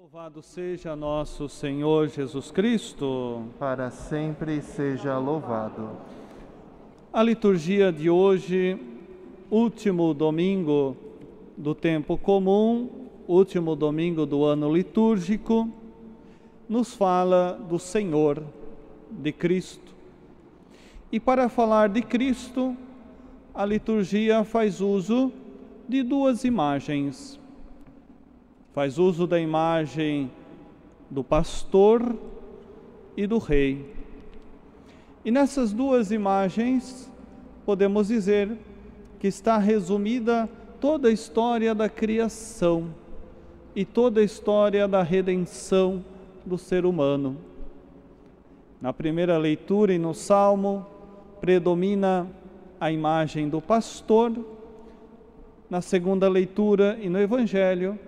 Louvado seja nosso Senhor Jesus Cristo. Para sempre seja louvado. A liturgia de hoje, último domingo do tempo comum, último domingo do ano litúrgico, nos fala do Senhor, de Cristo. E para falar de Cristo, a liturgia faz uso de duas imagens. Faz uso da imagem do pastor e do rei. E nessas duas imagens, podemos dizer que está resumida toda a história da criação e toda a história da redenção do ser humano. Na primeira leitura e no Salmo, predomina a imagem do pastor. Na segunda leitura e no Evangelho,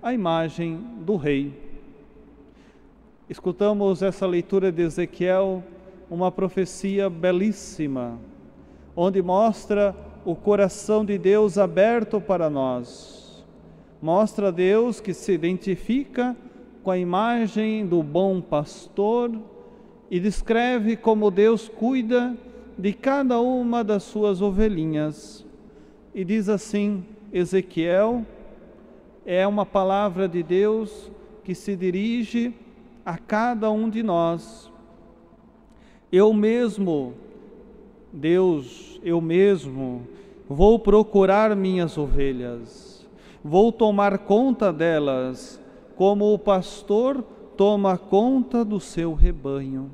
a imagem do rei. Escutamos essa leitura de Ezequiel, uma profecia belíssima, onde mostra o coração de Deus aberto para nós. Mostra Deus que se identifica com a imagem do bom pastor e descreve como Deus cuida de cada uma das suas ovelhinhas. E diz assim, Ezequiel, é uma palavra de Deus que se dirige a cada um de nós. Eu mesmo, Deus, eu mesmo, vou procurar minhas ovelhas, vou tomar conta delas, como o pastor toma conta do seu rebanho.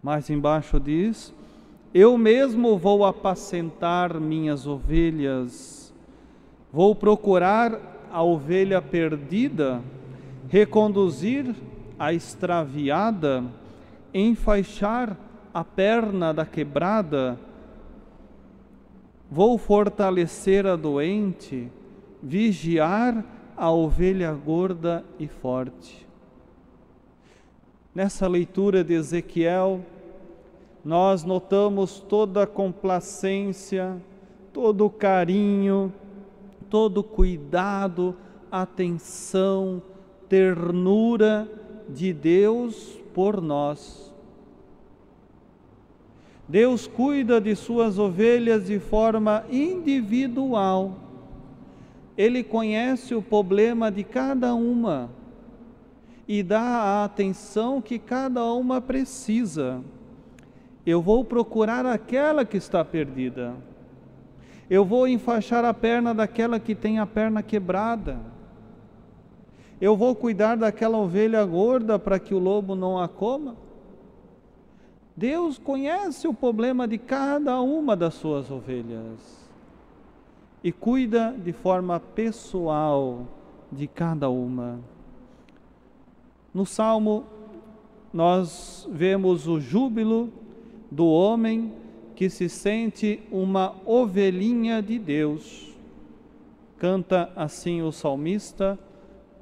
Mais embaixo diz, eu mesmo vou apacentar minhas ovelhas, vou procurar a ovelha perdida, reconduzir a extraviada, enfaixar a perna da quebrada, vou fortalecer a doente, vigiar a ovelha gorda e forte. Nessa leitura de Ezequiel, nós notamos toda a complacência, todo o carinho, todo cuidado, atenção, ternura de Deus por nós. Deus cuida de suas ovelhas de forma individual. Ele conhece o problema de cada uma e dá a atenção que cada uma precisa. Eu vou procurar aquela que está perdida. Eu vou enfaixar a perna daquela que tem a perna quebrada. Eu vou cuidar daquela ovelha gorda para que o lobo não a coma. Deus conhece o problema de cada uma das suas ovelhas e cuida de forma pessoal de cada uma. No Salmo, nós vemos o júbilo do homem que se sente uma ovelhinha de Deus. Canta assim o salmista,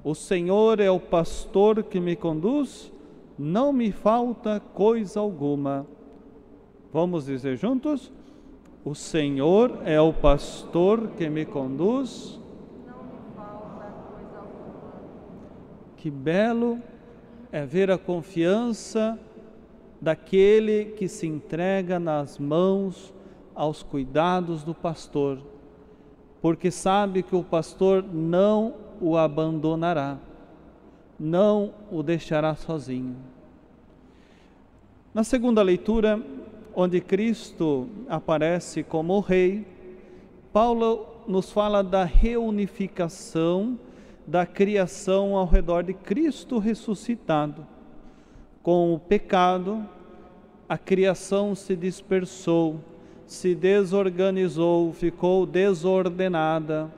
o Senhor é o pastor que me conduz, não me falta coisa alguma. Vamos dizer juntos? O Senhor é o pastor que me conduz, não me falta coisa alguma. Que belo é ver a confiança daquele que se entrega nas mãos aos cuidados do pastor, porque sabe que o pastor não o abandonará, não o deixará sozinho. Na segunda leitura, onde Cristo aparece como rei, Paulo nos fala da reunificação da criação ao redor de Cristo ressuscitado. Com o pecado, a criação se dispersou, se desorganizou, ficou desordenada.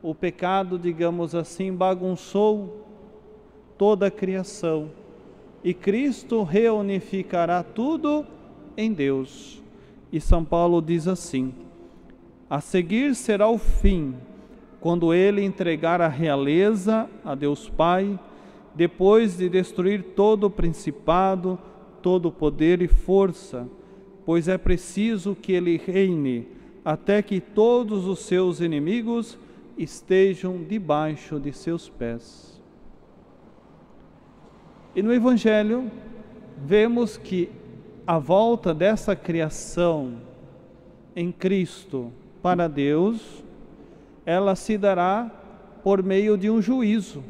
O pecado, digamos assim, bagunçou toda a criação. E Cristo reunificará tudo em Deus. E São Paulo diz assim, a seguir será o fim, quando ele entregar a realeza a Deus Pai, depois de destruir todo o principado, todo o poder e força, pois é preciso que ele reine, até que todos os seus inimigos estejam debaixo de seus pés. E no Evangelho, vemos que a volta dessa criação em Cristo para Deus, ela se dará por meio de um juízo.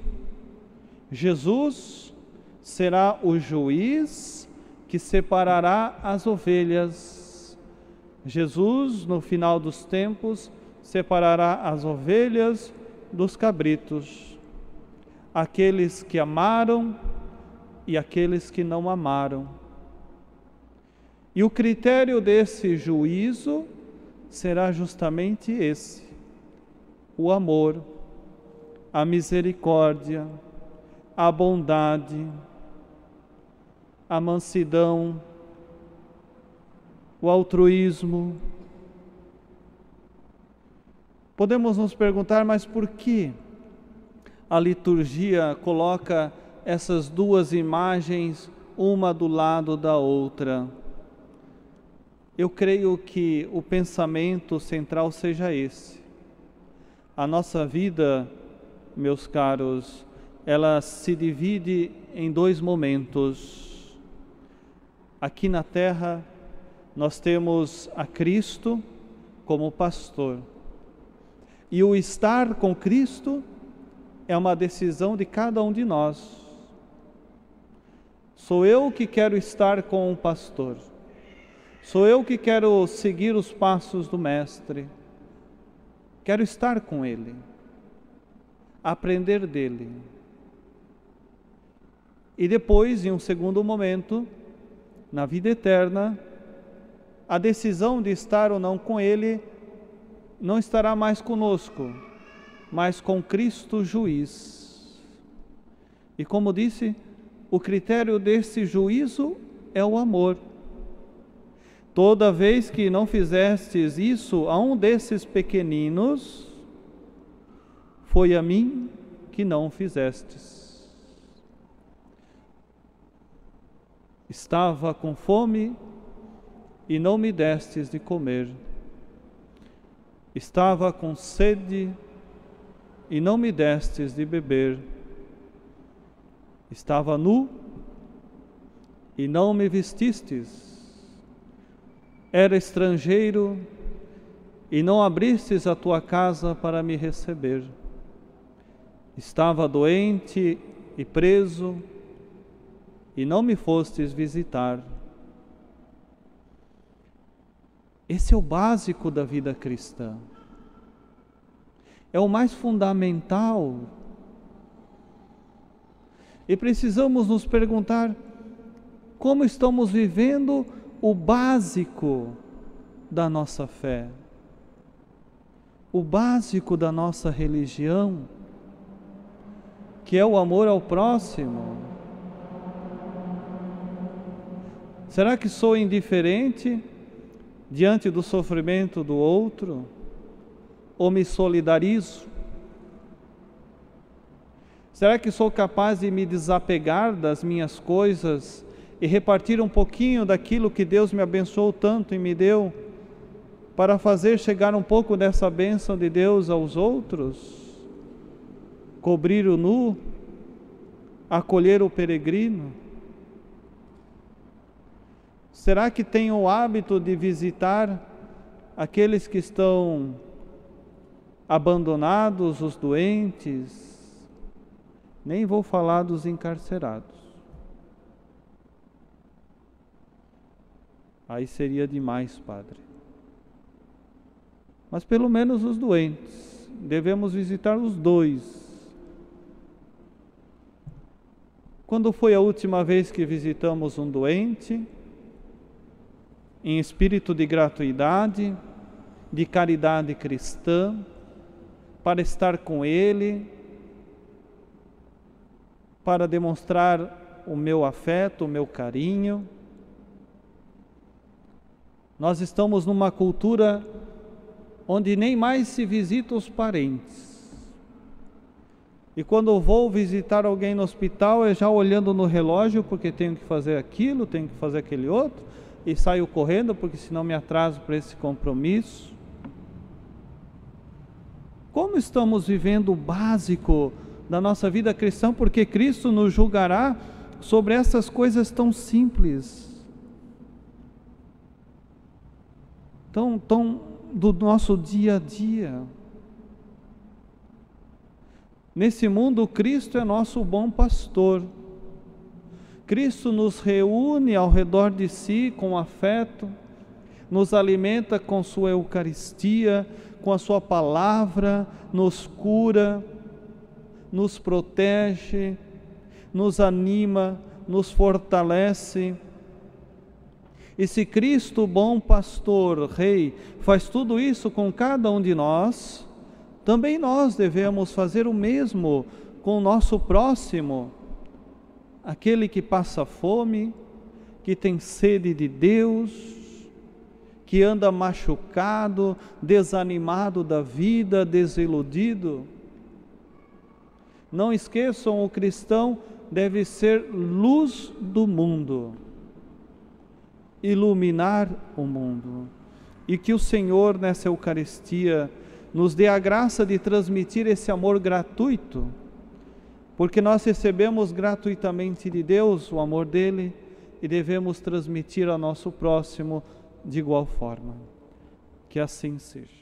Jesus será o juiz que separará as ovelhas. Jesus, no final dos tempos, separará as ovelhas dos cabritos, aqueles que amaram e aqueles que não amaram. E o critério desse juízo será justamente esse: o amor, a misericórdia, a bondade, a mansidão, o altruísmo. Podemos nos perguntar, mas por que a liturgia coloca essas duas imagens, uma do lado da outra? Eu creio que o pensamento central seja esse. A nossa vida, meus caros, ela se divide em dois momentos. Aqui na terra, nós temos a Cristo como pastor. E o estar com Cristo é uma decisão de cada um de nós. Sou eu que quero estar com o pastor. Sou eu que quero seguir os passos do Mestre. Quero estar com Ele, aprender dele. E depois, em um segundo momento, na vida eterna, a decisão de estar ou não com Ele não estará mais conosco, mas com Cristo juiz. E como disse, o critério desse juízo é o amor. Toda vez que não fizestes isso a um desses pequeninos, foi a mim que não fizestes. Estava com fome e não me destes de comer. Estava com sede e não me destes de beber. Estava nu e não me vestistes. Era estrangeiro e não abristes a tua casa para me receber. Estava doente e preso e não me fostes visitar. Esse é o básico da vida cristã. É o mais fundamental. E precisamos nos perguntar como estamos vivendo o básico da nossa fé, o básico da nossa religião, que é o amor ao próximo. Será que sou indiferente diante do sofrimento do outro? Ou me solidarizo? Será que sou capaz de me desapegar das minhas coisas e repartir um pouquinho daquilo que Deus me abençoou tanto e me deu, para fazer chegar um pouco dessa bênção de Deus aos outros? Cobrir o nu, acolher o peregrino? Será que tenho o hábito de visitar aqueles que estão abandonados, os doentes? Nem vou falar dos encarcerados. Aí seria demais, Padre. Mas pelo menos os doentes, devemos visitar os dois. Quando foi a última vez que visitamos um doente? Em espírito de gratuidade, de caridade cristã, para estar com ele, para demonstrar o meu afeto, o meu carinho. Nós estamos numa cultura onde nem mais se visita os parentes. E quando eu vou visitar alguém no hospital, é já olhando no relógio, porque tenho que fazer aquilo, tenho que fazer aquele outro, e saio correndo, porque senão me atraso para esse compromisso. Como estamos vivendo o básico da nossa vida cristã? Porque Cristo nos julgará sobre essas coisas tão simples, tão do nosso dia a dia. Nesse mundo, Cristo é nosso bom pastor. Cristo nos reúne ao redor de si com afeto, nos alimenta com sua Eucaristia, com a sua palavra, nos cura, nos protege, nos anima, nos fortalece. E se Cristo, bom pastor, Rei, faz tudo isso com cada um de nós, também nós devemos fazer o mesmo com o nosso próximo, aquele que passa fome, que tem sede de Deus, que anda machucado, desanimado da vida, desiludido. Não esqueçam, o cristão deve ser luz do mundo, iluminar o mundo. E que o Senhor, nessa Eucaristia, nos dê a graça de transmitir esse amor gratuito, porque nós recebemos gratuitamente de Deus o amor dele e devemos transmitir ao nosso próximo de igual forma. Que assim seja.